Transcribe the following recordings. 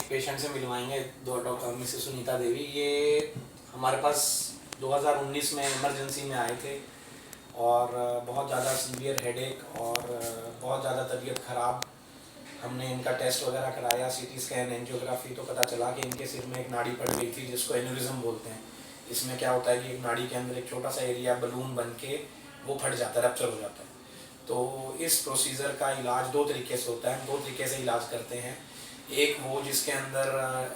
एक पेशेंट से मिलवाएंगे, doctor Mrs Sunita Devi. ये हमारे पास 2019 में इमरजेंसी में आए थे और बहुत ज़्यादा सीवियर हेडेक और बहुत ज़्यादा तबीयत ख़राब। हमने इनका टेस्ट वगैरह कराया, सीटी स्कैन, एंजियोग्राफी, तो पता चला कि इनके सिर में एक नाड़ी पड़ गई थी जिसको एन्यूरिज्म बोलते हैं। इसमें क्या होता है कि एक नाड़ी के अंदर एक छोटा सा एरिया बलून बन के वो फट जाता है, रप्चर हो जाता है। तो इस प्रोसीजर का इलाज दो तरीके से होता है, दो तरीके से इलाज करते हैं। एक वो जिसके अंदर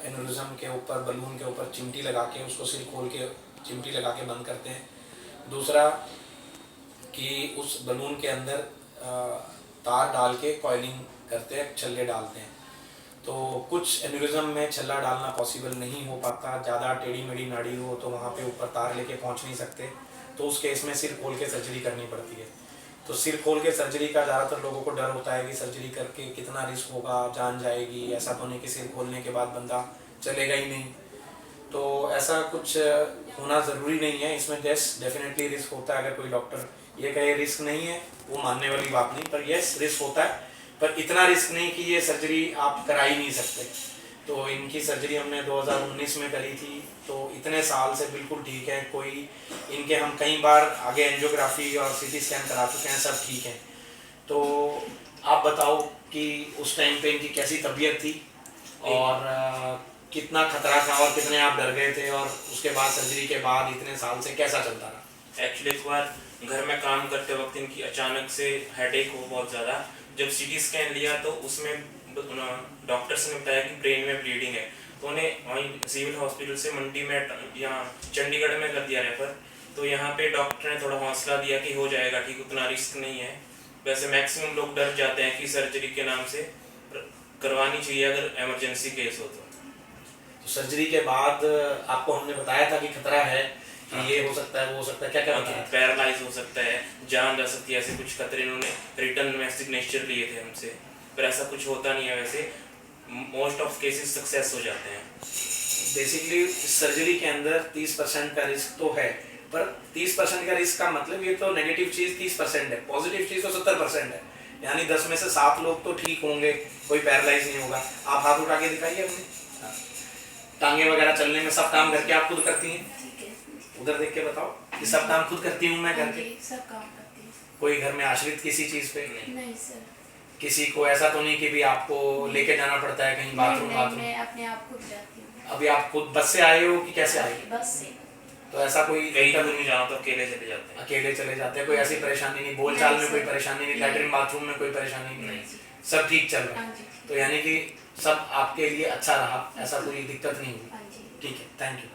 एन्यूरिज्म के ऊपर, बलून के ऊपर चिमटी लगा के उसको सिर खोल के चिमटी लगा के बंद करते हैं। दूसरा कि उस बलून के अंदर तार डाल के कॉइलिंग करते हैं, छल्ले डालते हैं। तो कुछ एन्यूरिज्म में छल्ला डालना पॉसिबल नहीं हो पाता, ज़्यादा टेढ़ी मेढ़ी नाड़ी हो तो वहाँ पे ऊपर तार लेके पहुँच नहीं सकते, तो उस केस में सिर खोल के सर्जरी करनी पड़ती है। तो सिर खोल के सर्जरी का ज़्यादातर लोगों को डर होता है कि सर्जरी करके कितना रिस्क होगा, जान जाएगी। ऐसा तो नहीं कि सिर खोलने के बाद बंदा चलेगा ही नहीं, तो ऐसा कुछ होना ज़रूरी नहीं है। इसमें डेफिनेटली रिस्क होता है। अगर कोई डॉक्टर ये कहे रिस्क नहीं है, वो मानने वाली बात नहीं, पर यस रिस्क होता है, पर इतना रिस्क नहीं कि ये सर्जरी आप करा ही नहीं सकते। तो इनकी सर्जरी हमने 2019 में करी थी, तो इतने साल से बिल्कुल ठीक है। कोई इनके हम कई बार आगे एंजियोग्राफी और सीटी स्कैन करा चुके हैं, सब ठीक है। तो आप बताओ कि उस टाइम पे इनकी कैसी तबीयत थी और कितना खतरा था और कितने आप डर गए थे, और उसके बाद सर्जरी के बाद इतने साल से कैसा चलता रहा? एक्चुअली एक बार घर में काम करते वक्त इनकी अचानक से हेडेक हो बहुत ज़्यादा। जब सीटी स्कैन लिया तो उसमें डॉक्टर्स ने बताया कि ब्रेन में ब्लीडिंग है, तो उन्हें वहीं सिविल हॉस्पिटल से मंडी में यहाँ चंडीगढ़ में कर दिया रेफर। तो यहाँ पे डॉक्टर ने थोड़ा हौसला दिया कि हो जाएगा ठीक, उतना रिस्क नहीं है। वैसे मैक्सिमम लोग डर जाते हैं कि सर्जरी के नाम से करवानी चाहिए अगर इमरजेंसी केस हो तो। सर्जरी के बाद आपको हमने बताया था कि खतरा है कि ये हो सकता है, वो हो सकता है, क्या क्या बताया? पैरालाइज हो सकता है, जान जा सकती है, ऐसे कुछ खतरे इन्होंने रिटर्न में सिग्नेचर लिए थे हमसे, पर ऐसा कुछ होता नहीं है। वैसे मोस्ट ऑफ केसेस सक्सेस हो जाते हैं। बेसिकली सर्जरी के अंदर 30% का रिस्क तो है, पर 30% का रिस्क का मतलब ये तो नेगेटिव चीज़ 30% है, पॉजिटिव चीज़ तो 70% है। यानी 10 में से 7 लोग तो ठीक होंगे, कोई पैरालाइज नहीं होगा। आप हाथ उठा के दिखाइए अपने। टांगे वगैरह चलने में सब काम करके आप खुद करती हैं? उधर देख के बताओ कि सब काम खुद करती हूँ मैं करके? सब काम करती हूँ। कोई घर में आश्रित किसी चीज़ पे? नहीं सर। किसी को ऐसा तो नहीं कि भी आपको लेके जाना पड़ता है कहीं बाथरूम? मैं अपने आप खुद जाती हूँ। अभी आप खुद बस से आए हो कि कैसे आए? बस से। तो ऐसा कोई कहीं दूर नहीं जाना तो अकेले चले जाते हैं। अकेले चले जाते हैं, कोई ऐसी परेशानी नहीं, बोलचाल में कोई परेशानी नहीं, लैट्रिन बाथरूम में कोई परेशानी नहीं, सब ठीक चल रहा है? तो यानी कि सब आपके लिए अच्छा रहा, ऐसा कोई दिक्कत नहीं हुई? ठीक है, थैंक यू।